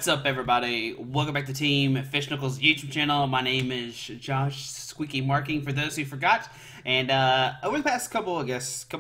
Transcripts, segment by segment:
What's up, everybody? Welcome back to Team FISHKNUCKLES YouTube channel. My name is Josh Squeaky Marking, for those who forgot. And over the past couple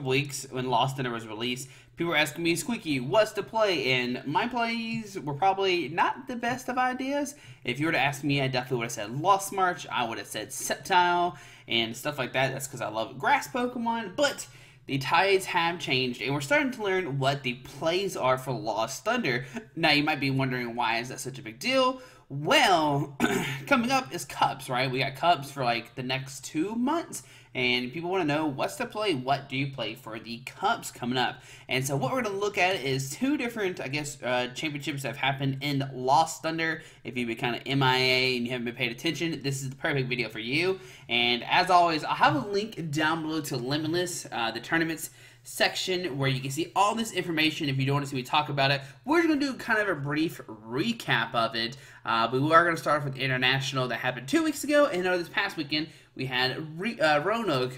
weeks, when Lost Thunder was released, people were asking me, Squeaky, what's the play? And my plays were probably not the best of ideas. If you were to ask me, I definitely would have said Lost March. I would have said Sceptile and stuff like that. That's because I love grass Pokemon. But the tides have changed, and we're starting to learn what the plays are for Lost Thunder. Now, you might be wondering, why is that such a big deal? Well, coming up is Cups, right? We got Cups for like the next 2 months, and people want to know, what's the play? What do you play for the Cups coming up? And so what we're going to look at is two different, championships that have happened in Lost Thunder. If you've been kind of MIA and you haven't been paying attention, this is the perfect video for you. And as always, I'll have a link down below to Limitless, the tournaments section, where you can see all this information. If you don't want to see me talk about it, we're just going to do kind of a brief recap of it. But we are going to start off with International that happened 2 weeks ago, and this past weekend we had Roanoke,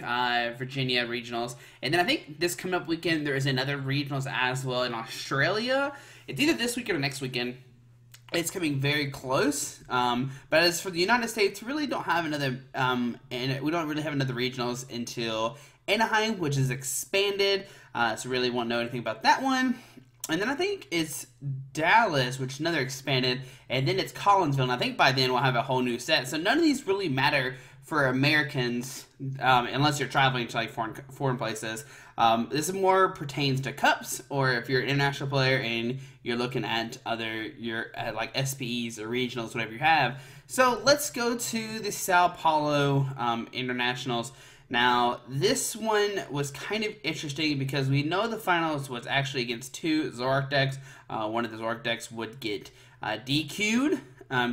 Virginia regionals, and then I think this coming up weekend there is another regionals as well in Australia. It's either this weekend or next weekend. It's coming very close, but as for the United States, we really don't have another, and we don't really have another regionals until Anaheim, which is expanded, so really won't know anything about that one. And then I think it's Dallas, which is another expanded, and then it's Collinsville, and I think by then we'll have a whole new set. So none of these really matter for Americans, unless you're traveling to like foreign places. This more pertains to Cups, or if you're an international player and you're looking at like SPEs or regionals, whatever you have. So let's go to the Sao Paulo Internationals. Now, this one was kind of interesting because we know the finals was actually against two Zoroark decks. One of the Zoroark decks would get DQ'd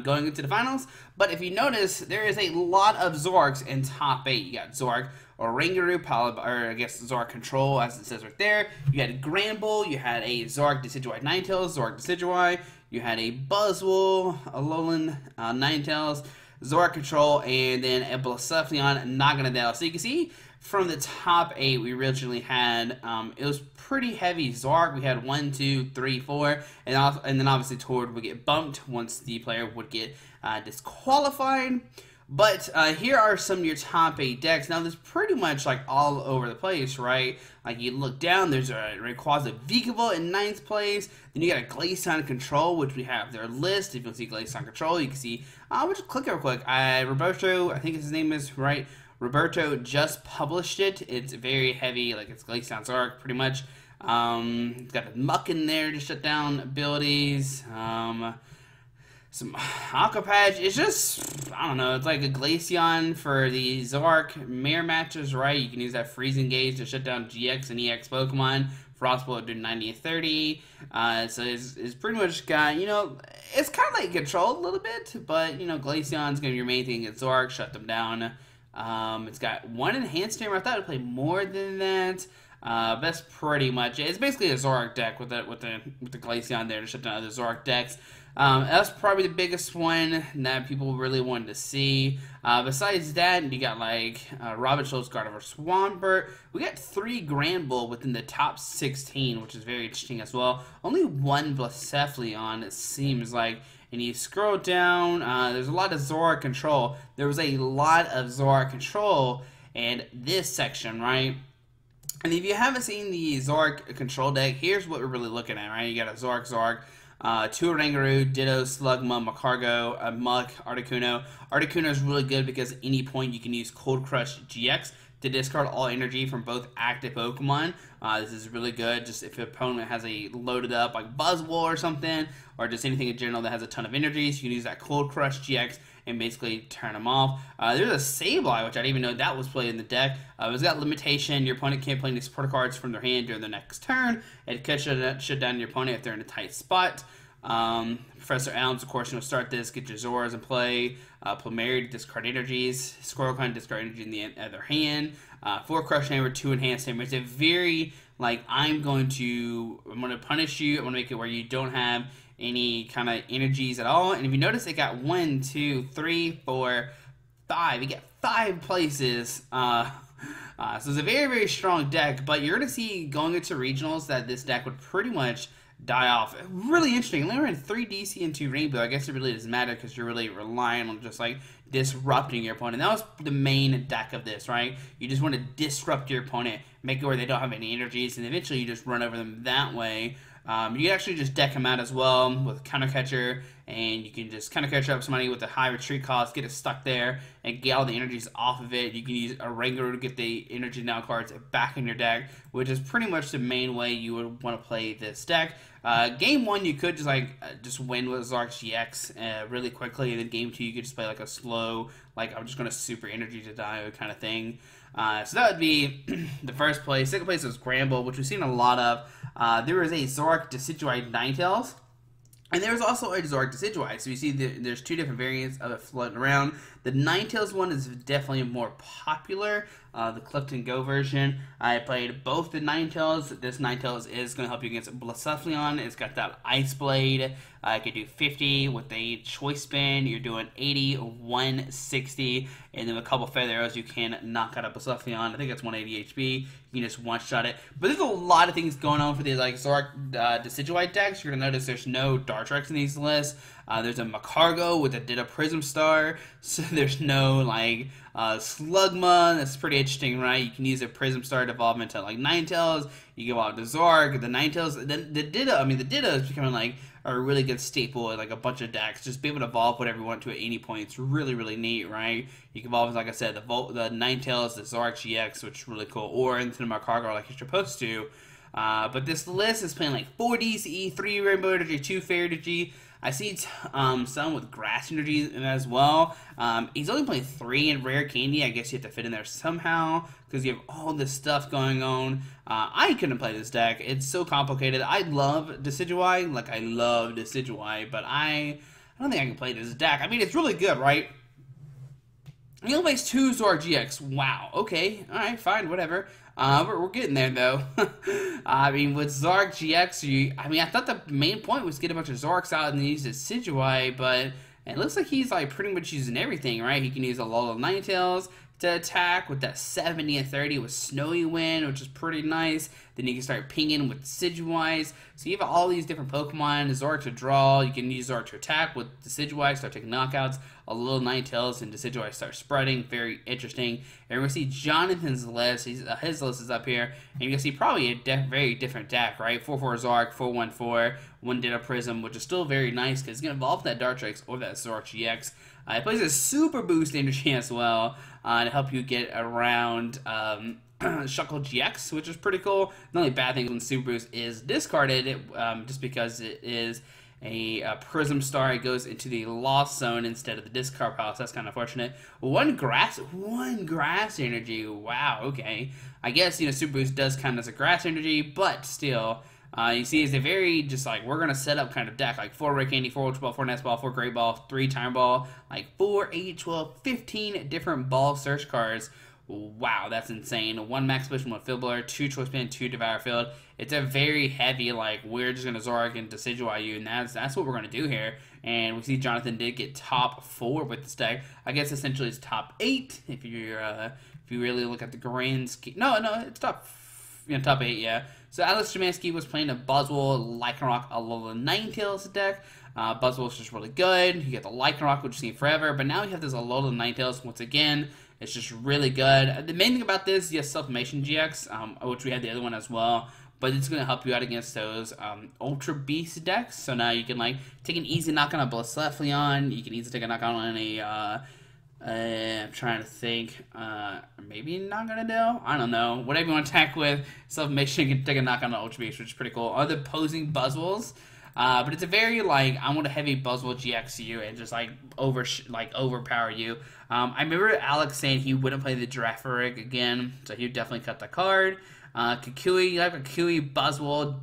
going into the finals. But if you notice, there is a lot of Zoroarks in top 8. You got Zoroark Oranguru, or I guess Zoroark Control, as it says right there. You had Granbull, you had a Zoroark Decidueye Ninetales, Zoroark Decidueye. You had a Buzzwole, Alolan Ninetales, Zoroark Control, and then a Blacephalon Naganadel. So you can see from the top 8, we originally had, it was pretty heavy Zoroark. We had 1, 2, 3, 4, and then obviously Tord would get bumped once the player would get disqualified. But here are some of your top 8 decks. Now, there's pretty much like all over the place, right? Like you look down, there's a Rayquaza Vikavolt in 9th place. Then you got a Glaceon Control, which we have their list. If you'll see Glaceon Control, you can see, we'll just click real quick. Roberto, I think his name is right. Roberto just published it. It's very heavy, like it's Glaceon Zoroark, pretty much. It's got a Muck in there to shut down abilities. Some Aqua Patch. It's just, I don't know, it's like a Glaceon for the Zoroark mirror matches, right? You can use that Freezing Gauge to shut down GX and EX Pokemon. Frostbolt do 90 and 30. So it's pretty much got, it's kind of like Control a little bit, but, Glaceon's going to be your main thing. It's Zoroark, shut them down. It's got 1 enhanced hammer. I thought it would play more than that. That's pretty much it. It's basically a Zoroark deck with the Glaceon there to shut down other Zoroark decks. That's probably the biggest one that people really wanted to see. Besides that, you got like Robin Schultz, Gardevoir, Swampert. We got 3 Granbull within the top 16, which is very interesting as well. Only 1 Blacephalon, it seems like. And you scroll down, there's a lot of Zoroark Control. There was a lot of Zoroark Control in this section, right? And if you haven't seen the Zoroark Control deck, here's what we're really looking at, right? You got a Zoroark, 2 Oranguru, Ditto, Slugma, Macargo, Muck, Articuno. Articuno is really good because at any point you can use Cold Crush GX to discard all energy from both active Pokemon. This is really good just if your opponent has a loaded up like Buzzwole or something, or just anything in general that has a ton of energy, so you can use that Cold Crush GX and basically turn them off. There's a Sableye, which I didn't even know that was played in the deck. It's got limitation. Your opponent can't play any support cards from their hand during their next turn. It could shut down your opponent if they're in a tight spot. Professor Elms, of course, start this, get your Zoras in play. Plumeria, discard energies. Squirrelkind, discard energy in the other hand. 4 Crush Hammer, 2 Enhanced Hammer. It's a very, like, I'm going to punish you. I'm going to make it where you don't have any kind of energies at all. And if you notice, it got 1, 2, 3, 4, 5. You get 5 places. So it's a very, very strong deck. But you're going to see going into regionals that this deck would pretty much die off. Really interesting. Only ran 3 DC and 2 Rainbow. I guess it really doesn't matter because you're really relying on just like disrupting your opponent. That was the main deck of this, right? You just want to disrupt your opponent, make it where they don't have any energies, and eventually you just run over them that way. You can actually just deck them out as well with Counter Catcher, and you can just Counter Catcher up somebody with a high retreat cost, get it stuck there, and get all the energies off of it. You can use a Wrangler to get the energy now cards back in your deck, which is pretty much the main way you would want to play this deck. Game 1, you could just win with Zark GX really quickly, and then Game 2, you could just play like a slow, like I'm just going to super energy to die kind of thing. So that would be the first place. Second place was Gramble, which we've seen a lot of. There was a Zork Decidueye Ninetales, and there was also a Zork Decidueye. So you see there's 2 different variants of it floating around. The Ninetales one is definitely more popular. The Clifton Go version. I played both the Ninetales. This Ninetales is going to help you against Blacephalon. It's got that Ice Blade. I could do 50 with a Choice Spin. You're doing 80, 160, and then with a couple Feather Arrows, you can knock out a Blacephalon. I think it's 180 HP. You can just one-shot it. But there's a lot of things going on for these like Zork Decidueye decks. You're going to notice there's no Dartrix in these lists. There's a Macargo with a Ditto Prism Star, so there's no like Slugma. That's pretty interesting, right? You can use a Prism Star to evolve into like Ninetales. You can evolve to Zork, the Ninetales. Then the Ditto, I mean, the Ditto is becoming like a really good staple in like a bunch of decks. Just be able to evolve whatever you want to at any point. It's really, really neat, right? You can evolve, like I said, the Ninetales, the Zork GX, which is really cool, or into the Macargo like you're supposed to. But this list is playing like 4 DCE, 3 Rainbow Energy, 2 Fairy Energy. I see some with Grass Energy as well. He's only playing 3 in Rare Candy. I guess you have to fit in there somehow because you have all this stuff going on. I couldn't play this deck. It's so complicated. I love Decidueye. Like, I love Decidueye, but I don't think I can play this deck. I mean, it's really good, right? He only plays 2 Zork GX. Wow. Okay. Alright, fine. Whatever. We're getting there, though. I mean, with Zork GX, I thought the main point was to get a bunch of Zorks out and then use Decidueye, but it looks like he's, like, pretty much using everything, right? He can use a Alola Ninetales to attack with that 70 and 30 with Snowy Wind, which is pretty nice. Then you can start pinging with Decidueyes. So you have all these different Pokemon. Zork to draw. You can use Zork to attack with Decidueye, start taking knockouts. A little Ninetales and Decidueye start spreading. Very interesting. And we're going to see Jonathan's list. His list is up here. And you can see probably a very different deck, right? 4-4 Zork, 4-1-4, 1 Ditto Prism, which is still very nice because it's going to evolve that Dartrix or that Zork GX. It plays a Super Boost energy as well to help you get around Shuckle GX, which is pretty cool. The only bad thing when Super Boost is discarded, just because it is a Prism Star, it goes into the Lost Zone instead of the discard pile, so that's kind of unfortunate. One grass energy. Wow, okay. I guess, Super Boost does count as a grass energy, but still, you see, it's a very, just like, we're going to set up kind of deck, like 4 Red Candy, 4 Ultra Ball, 4 Nest Ball, 4 Great Ball, 3 Time Ball, like 4, 8, 12, 15 different ball search cards. Wow, that's insane. 1 Max Push, 1 Field Blower, 2 Choice Band, 2 Devour Field. It's a very heavy, like, we're just going to Zork and Decidueye you, and that's what we're going to do here. And we see Jonathan did get top 4 with this deck. I guess essentially it's top 8 if you really look at the grand scheme. No, it's top 8, yeah. So Alex Jamansky was playing a Buzzwole, Lycanroc, Alola Ninetales deck. Buzzwole's just really good. You get the Lycanroc, which you've seen forever, but now you have this Alola Ninetales once again. It's just really good. The main thing about this, yes, Sublimation GX, which we had the other one as well, but it's going to help you out against those Ultra Beast decks. So now you can, like, take an easy knock on a Blacephalon. You can easily take a knock on a, I'm trying to think, maybe Naganadel? I don't know. Whatever you want to attack with, Sublimation, you can take a knock on an Ultra Beast, which is pretty cool. Other opposing Buzzwoles. But it's a very, like, I want a heavy Buzzwole GX you and just, like, overpower you. I remember Alex saying he wouldn't play the Girafarig again, so he would definitely cut the card. Kukui, you have a Kukui Buzzwole,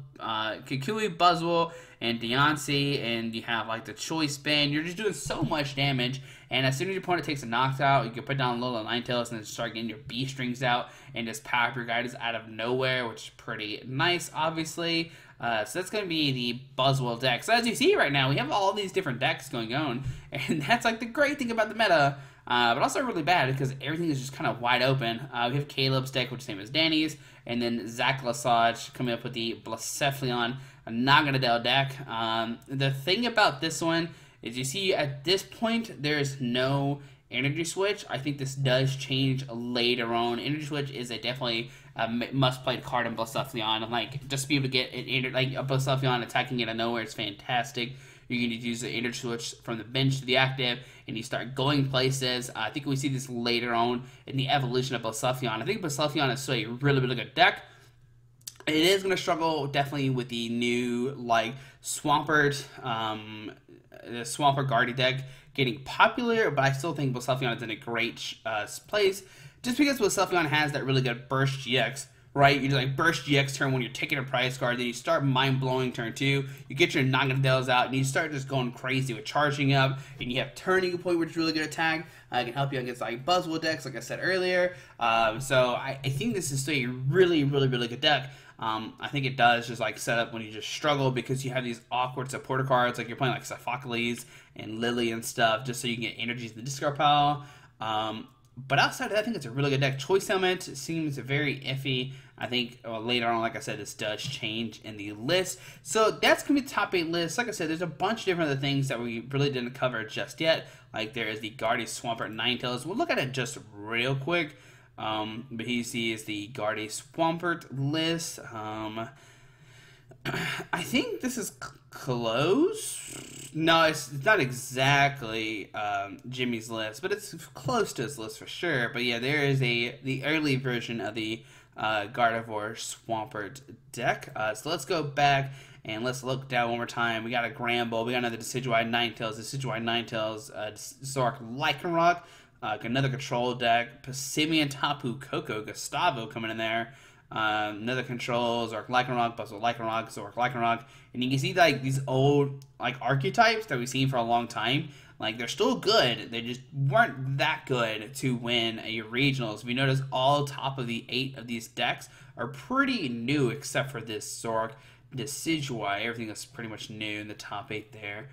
and Deontay, and you have, like, the Choice Band. You're just doing so much damage, and as soon as your opponent takes a knockout, you can put down a little Ninetales and then start getting your B-strings out and just power up your guidance out of nowhere, which is pretty nice, obviously. So that's going to be the Buzzwole deck. So as you see right now, we have all these different decks going on, and that's like the great thing about the meta, but also really bad because everything is just kind of wide open. We have Caleb's deck, which is the same as Danny's, and then Zach Lesage coming up with the Blacephalon. Naganadel deck. The thing about this one is you see at this point there's no energy switch. I think this does change later on. Energy switch is a definitely must-play card in Blacephalon. Like, just to be able to get like a Blacephalon attacking out of nowhere is fantastic. You're going to use the energy switch from the bench to the active, and you start going places. I think we see this later on in the evolution of Blacephalon. I think Blacephalon is still a really, really good deck. It is going to struggle definitely with the new, like, Swampert, the Swampert Guardian deck getting popular, but I still think Blacephalon is in a great place, just because Blacephalon has that really good Burst GX, right? You do like Burst GX turn 1, you're taking a prize card, then you start mind-blowing turn 2, you get your Naganadels out, and you start just going crazy with charging up, and you have Turning Point, which is really good attack. It can help you against like Buzzwole decks, like I said earlier. So I think this is still a really, really, really good deck. I think it does just like set up when you just struggle, because you have these awkward supporter cards, like you're playing like FISHKNUCKLES and Lily and stuff, just so you can get energies in the discard pile. But outside of that, I think it's a really good deck. Choice Element seems very iffy. I think later on, like I said, this does change in the list. So that's going to be the top 8 list. Like I said, there's a bunch of different other things that we really didn't cover just yet. Like there is the Guardian Swampert Ninetales. We'll look at it just real quick. But he sees the Guardian Swampert list. I think this is close. No, it's not exactly Jimmy's list, but it's close to his list for sure. But yeah, there is the early version of the Gardevoir Swampert deck. So let's go back and let's look down one more time. We got a Gramble. We got another Decidueye Ninetales, Zork Lycanroc. Another control deck, Passimian Tapu Koko Gustavo coming in there. Another control, Zork Lycanroc, Buzzwole Lycanroc, Zork Lycanroc. And you can see like these old like archetypes that we've seen for a long time. Like they're still good, they just weren't that good to win a regionals. If you notice, all top of the 8 of these decks are pretty new, except for this Zork Decidueye. Everything is pretty much new in the top 8 there.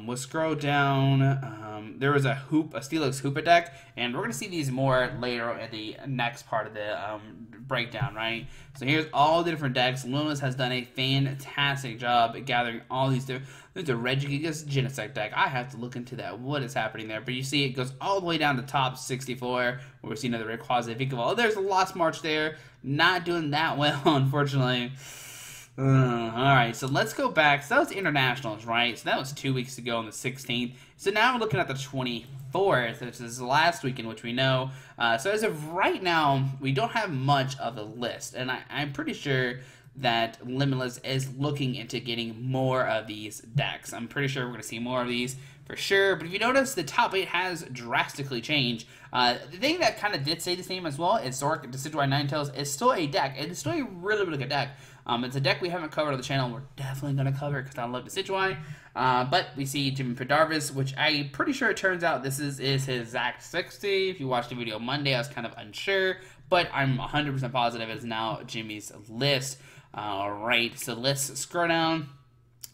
We'll scroll down. There was a Steelix Hoopa deck, and we're going to see these more later in the next part of the breakdown, right? So here's all the different decks. Loomis has done a fantastic job at gathering all these different. There's a Regigigas Genesect deck. I have to look into that. What is happening there? But you see it goes all the way down to top 64, where we see another Rayquaza Vikavolt. There's a Lost March there. Not doing that well, unfortunately. Alright, so let's go back. So that was internationals, right? So that was 2 weeks ago on the 16th. So now we're looking at the 24th, which is the last week in which we know. So as of right now, we don't have much of the list. And I'm pretty sure that Limitless is looking into getting more of these decks. I'm pretty sure we're going to see more of these for sure. But if you notice, the top 8 has drastically changed. The thing that kind of did stay the same as well is Zork Decidueye Ninetales is still a deck. It's still a really, really good deck. It's a deck we haven't covered on the channel. We're definitely going to cover it because I love Decidueye. But we see Jimmy Padarvis, which I'm pretty sure it turns out this is his exact 60. If you watched the video Monday, I was kind of unsure. But I'm 100% positive it's now Jimmy's list. Alright, so let's scroll down.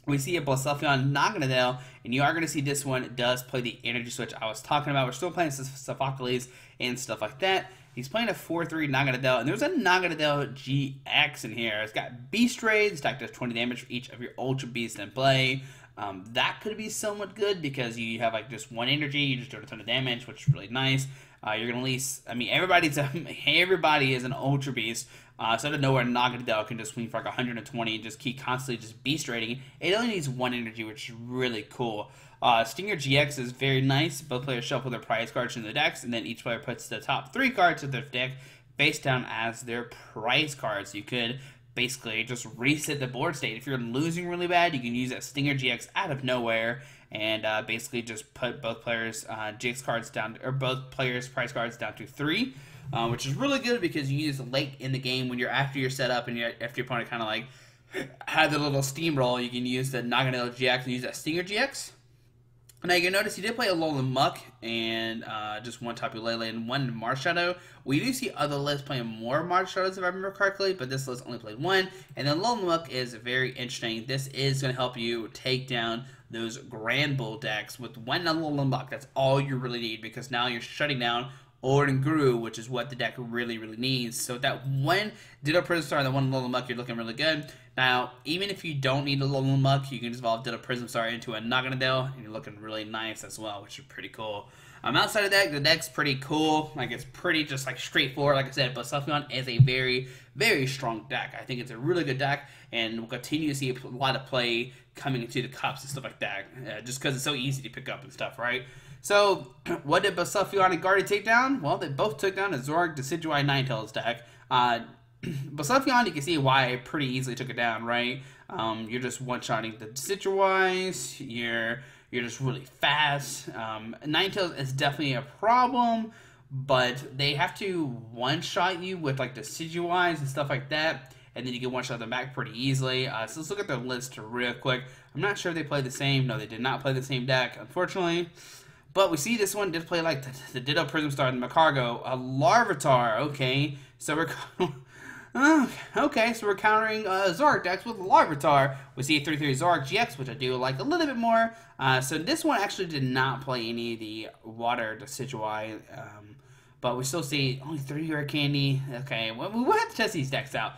We see a Blacephalon Naganadel, and you are going to see this one does play the energy switch I was talking about. We're still playing FISHKNUCKLES and stuff like that. He's playing a 4-3 Naganadel, and there's a Naganadel GX in here. It's got Beast Raid. This deck does 20 damage for each of your Ultra Beasts in play. That could be somewhat good because you have like just 1 energy. You just do a ton of damage, which is really nice. You're going to lease, I mean, everybody is an Ultra Beast. So out of nowhere, Naganadel can just swing for like 120 and just keep constantly just Beast Raiding. It only needs 1 energy, which is really cool. Stinger GX is very nice. Both players shuffle their prize cards into the decks, and then each player puts the top 3 cards of their deck face down as their prize cards. You could basically just reset the board state. If you're losing really bad, you can use that Stinger GX out of nowhere and basically just put both players' GX cards down, or both players' prize cards down to 3. Which is really good because you use it late in the game when you're after your setup and after your opponent kind of like had the little steamroll. You can use the Naganadel GX and use that Stinger GX. Now you notice he did play a Alolan Muck and just 1 Tapu Lele and 1 Marshadow. We do see other lists playing more Marshadows if I remember correctly, but this list only played 1. And then Alolan Muck is very interesting. This is going to help you take down those Grand Bull decks with 1 Alolan Muck. That's all you really need because now you're shutting down or in Guru, which is what the deck really, really needs. So that one Ditto Prism Star and the one Alolan Muck, you're looking really good. Now, even if you don't need a Alolan Muck, you can just evolve Ditto Prism Star into a Naganadel, and you're looking really nice as well, which is pretty cool. Outside of that, the deck's pretty cool. Like, it's pretty just, like, straightforward. Like I said, Basaffion is a very, very strong deck. I think it's a really good deck, and we'll continue to see a lot of play coming into the cups and stuff like that, just because it's so easy to pick up and stuff, right? So, what did Basaffion and Guardy take down? Well, they both took down a Zoroark Decidueye Ninetales deck. Basaffion, you can see why I pretty easily took it down, right? You're just one-shotting the Decidueyes, you're just really fast. Ninetales is definitely a problem, but they have to one-shot you with like the Decidueyes and stuff like that, and then you can one-shot them back pretty easily. So let's look at their list real quick. I'm not sure if they played the same. No, they did not play the same deck, unfortunately. But we see this one did play like the Ditto Prism Star and the Macargo, a Larvitar. Okay, so we're so we're countering Zoroark decks with Larvitar. We see a 3/3 Zoroark GX, which I do like a little bit more. So this one actually did not play any of the Water Decidueye, but we still see only 3 Rare Candy. Okay, well, we'll have to test these decks out.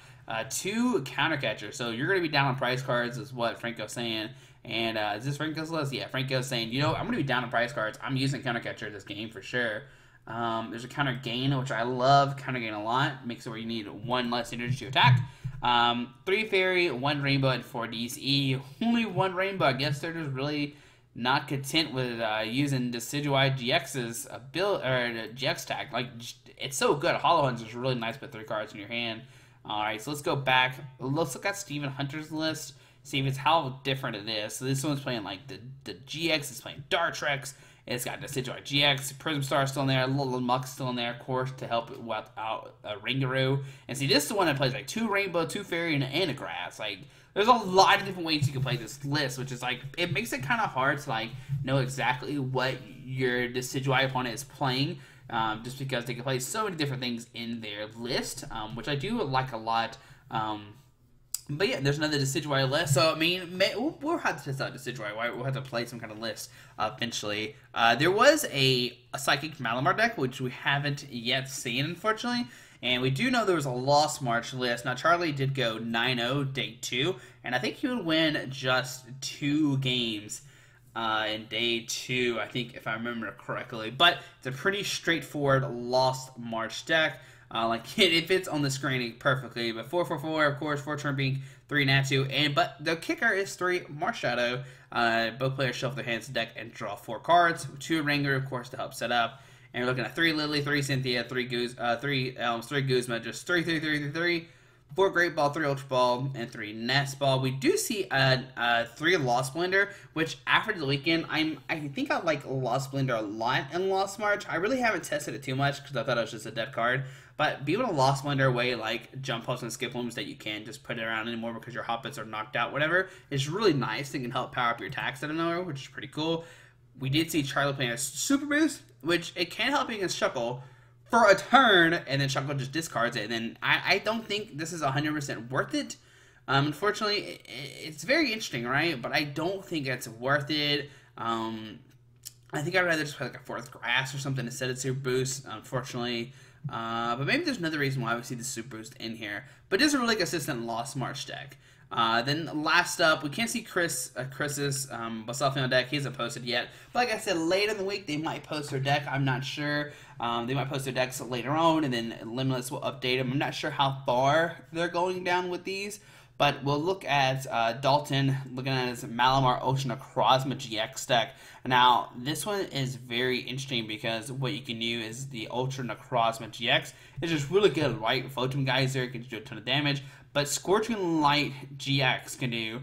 2 Counter Catcher, so you're going to be down on price cards, is what Franco's saying. And is this Franco's list? Yeah, Franco's saying, you know, I'm going to be down on price cards. I'm using Counter Catcher this game for sure. There's a Counter Gain, which I love. Counter Gain a lot. Makes it where you need 1 less energy to attack. 3 Fairy, 1 Rainbow, and 4 DCE. Only 1 Rainbow. I guess they're just really not content with using Decidueye GX's build or GX tag. Like, it's so good. Hollow Hunt's is really nice to put 3 cards in your hand. Alright, so let's go back. Let's look at Steven Hunter's list. See if it's how different it is. So this one's playing like the GX. It's playing Dartrex. It's got Decidueye GX, Prism Star still in there, Little Muck still in there, of course, to help out Ringaroo. And see, this is the one that plays like 2 Rainbow, 2 Fairy, and a Grass. Like, there's a lot of different ways you can play this list, which is like, it makes it kind of hard to like know exactly what your Decidueye opponent is playing, just because they can play so many different things in their list, which I do like a lot. But yeah, there's another Decidueye list, so I mean, we'll have to test out Decidueye, right? We'll have to play some kind of list eventually. There was a Psychic Malamar deck, which we haven't yet seen, unfortunately, and we do know there was a Lost March list. Now, Charlie did go 9-0 day 2, and I think he would win just 2 games in day 2, I think, if I remember correctly. But it's a pretty straightforward Lost March deck. Like, it fits on the screen perfectly, but 4/4/4, of course, 4 Turn Beak, 3 Natu, but the kicker is 3 Marshadow. Both players shuffle their hands to deck and draw 4 cards, 2 Ranger, of course, to help set up, and we're looking at 3 Lily, 3 Cynthia, 3 Elms, 3 Guzma, just 3, 4 Great Ball, 3 Ultra Ball, and 3 Nest Ball. We do see 3 Lost Blender, which after the weekend, I think I like Lost Blender a lot in Lost March. I really haven't tested it too much because I thought it was just a dead card. But be able to Lost Blender away like jump ups and skip looms that you can't just put it around anymore because your hoppets are knocked out, whatever, is really nice and can help power up your attacks out of nowhere, which is pretty cool. We did see Charlie playing a Super Boost, which it can help against Shuckle for a turn, and then Shuckle just discards it. And then I don't think this is 100% worth it. Unfortunately, it's very interesting, right? But I don't think it's worth it. I think I'd rather just play like a 4th Grass or something instead of Super Boost, unfortunately. But maybe there's another reason why we see the Super Boost in here. But it is a really consistent Lost March deck. Then last up, we can't see Chris's Basaffion deck. He hasn't posted yet. But like I said, later in the week, they might post their deck. I'm not sure. They might post their decks later on, and then Limitless will update them. I'm not sure how far they're going down with these. But we'll look at Dalton, looking at his Malamar Ocean Necrozma GX deck. Now, this one is very interesting because what you can do is the Ultra Necrozma GX is just really good, right? Photon Geyser can do a ton of damage, but Scorching Light GX can do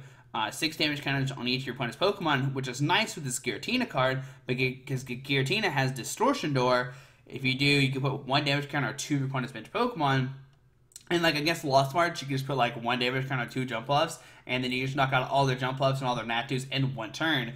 6 damage counters on each of your opponent's Pokemon, which is nice with this Giratina card, because Giratina has Distortion Door. If you do, you can put 1 damage counter on 2 of your opponent's bench Pokemon. And like against Lost March, you can just put like 1 damage counter on 2 jump ups, and then you just knock out all their jump ups and all their Natus in 1 turn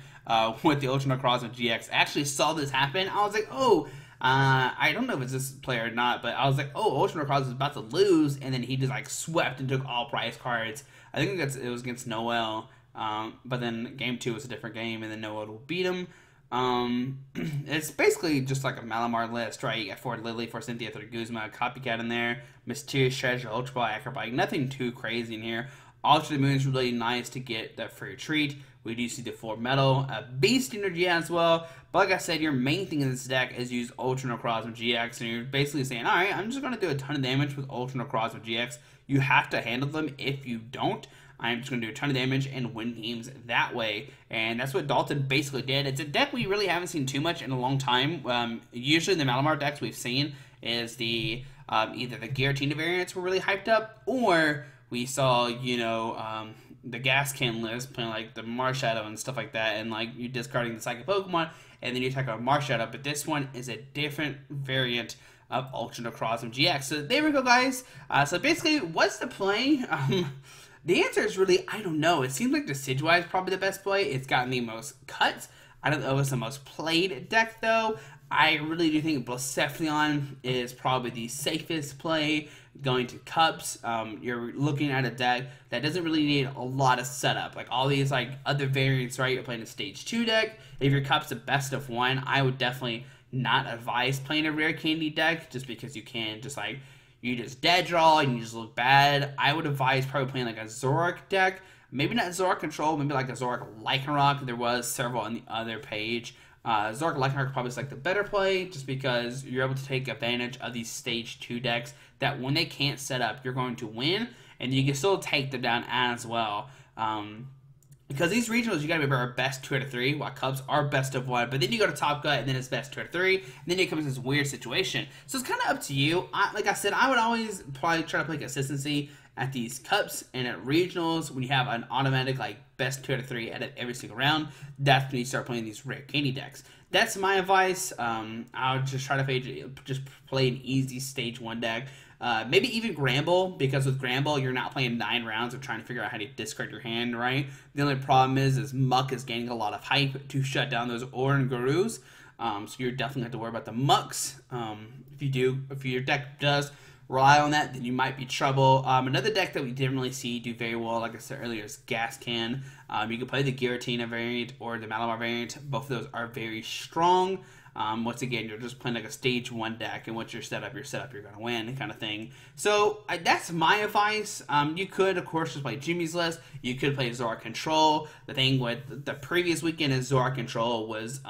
with the Ultra Necrozma GX. I actually saw this happen. I was like, oh, I don't know if it's this player or not, but I was like, oh, Ultra Necrozma is about to lose, and then he just like swept and took all prize cards. I think it was against Noel, but then game 2 was a different game, and then Noel will beat him. It's basically just like a Malamar list, right? You got Ford Lily, for Cynthia, Thor Guzma, Copycat in there, Mysterious Treasure, Ultra Ball, Acrobike, nothing too crazy in here. Alter the Moon is really nice to get that free treat. We do see the 4 metal, Beast Energy as well. But like I said, your main thing in this deck is use Ultra Necrozma GX, and you're basically saying, alright, I'm just going to do a ton of damage with Ultra Necrozma GX. You have to handle them. If you don't, I'm just going to do a ton of damage and win games that way. And that's what Dalton basically did. It's a deck we really haven't seen too much in a long time. Usually the Malamar decks we've seen is the either the Giratina variants were really hyped up, or we saw, the gas can list playing like the Marshadow and stuff like that, and like you discarding the Psychic Pokemon, and then you attack a Marshadow. But this one is a different variant of Ultra Necrozma GX. So there we go, guys. So basically, what's the play? The answer is really, I don't know. It seems like Decidueye is probably the best play. It's gotten the most cuts. I don't know if it's the most played deck, though. I really do think Blacephalon is probably the safest play going to Cups. You're looking at a deck that doesn't really need a lot of setup. Like all these like other variants, right? You're playing a stage 2 deck. If your Cup's a best of 1, I would definitely not advise playing a rare candy deck, just because you can just like, you just dead draw and you just look bad. I would advise probably playing like a Zoroark deck. Maybe not Zoroark Control, maybe like a Zoroark Lycanroc. There was several on the other page. Zoroark Lycanroc probably is like the better play, just because you're able to take advantage of these stage 2 decks that when they can't set up, you're going to win, and you can still take them down as well. Because these regionals, you gotta remember, are best 2 out of 3, while Cubs are best of 1. But then you go to Top Gut, and then it's best 2 out of 3, and then it comes this weird situation. So it's kind of up to you. Like I said, I would always probably try to play consistency at these Cups and at regionals. When you have an automatic like best 2 out of 3 at every single round, that's when you start playing these rare candy decks. That's my advice. I would just try to play an easy stage 1 deck. Maybe even Gramble, because with Gramble, you're not playing 9 rounds of trying to figure out how to discard your hand, right? The only problem is Muck is gaining a lot of hype to shut down those Orangurus. So you're definitely have to worry about the Mucks. If your deck does rely on that, then you might be trouble. Another deck that we didn't really see do very well, like I said earlier, is Gas Can. You can play the Giratina variant or the Malamar variant. Both of those are very strong. Once again, you're just playing like a stage 1 deck, and once you're set up, you're going to win, kind of thing. So that's my advice. You could, of course, just play Jimmy's list. You could play Zoroark Control. The thing with the previous weekend is Zoroark Control was,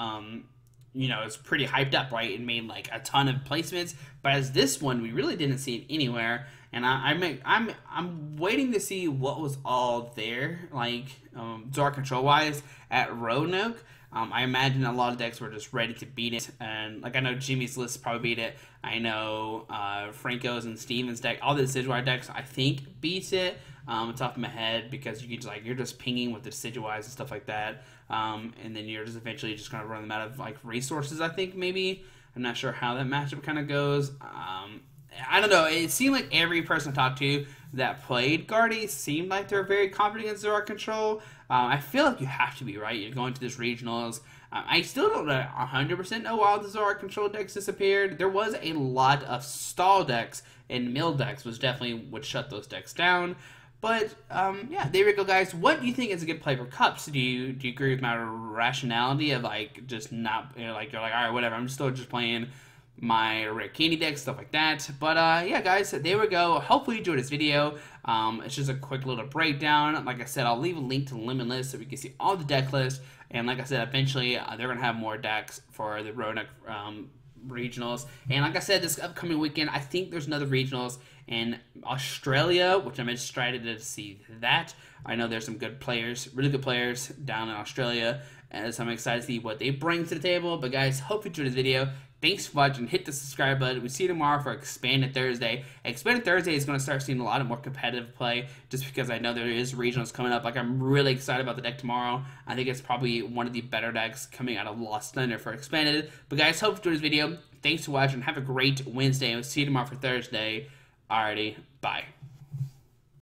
it's pretty hyped up, right? It made like a ton of placements. But as this one, we really didn't see it anywhere. And I'm waiting to see what was all there, like Zoroark Control wise at Roanoke. I imagine a lot of decks were just ready to beat it, and like I know Jimmy's list probably beat it. I know Franco's and Steven's deck, all the Decidueye decks, I think beats it. On top of my head, because you can you're just pinging with the Decidueyes and stuff like that, and then you're just eventually just gonna run them out of like resources. I think maybe, I'm not sure how that matchup kind of goes. I don't know. It seemed like every person I talked to that played Guardy seemed like they're very confident in Zoroark Control. I feel like you have to be, right? You're going to this regionals. I still don't 100% know why the Zoroark Control decks disappeared. There was a lot of stall decks and mill decks, which definitely would shut those decks down. But, yeah, there we go, guys. What do you think is a good play for Cups? Do you agree with my rationality of, like, just not, you're like, all right, whatever, I'm still just playing my rare candy deck, stuff like that. But yeah, guys, there we go. Hopefully you enjoyed this video. It's just a quick little breakdown. Like I said, I'll leave a link to the Limitless so we can see all the deck lists. And like I said, eventually they're gonna have more decks for the Roanoke regionals. And like I said, this upcoming weekend, I think there's another regionals in Australia, which I'm excited to see that. I know there's some good players, really good players down in Australia, so I'm excited to see what they bring to the table. But guys, hope you enjoyed this video. Thanks for watching. Hit the subscribe button. We see you tomorrow for Expanded Thursday. Expanded Thursday is going to start seeing a lot of more competitive play, just because I know there is regionals coming up. Like, I'm really excited about the deck tomorrow. I think it's probably one of the better decks coming out of Lost Thunder for Expanded. But guys, hope you enjoyed this video. Thanks for watching. Have a great Wednesday, and we'll see you tomorrow for Thursday. Alrighty, bye.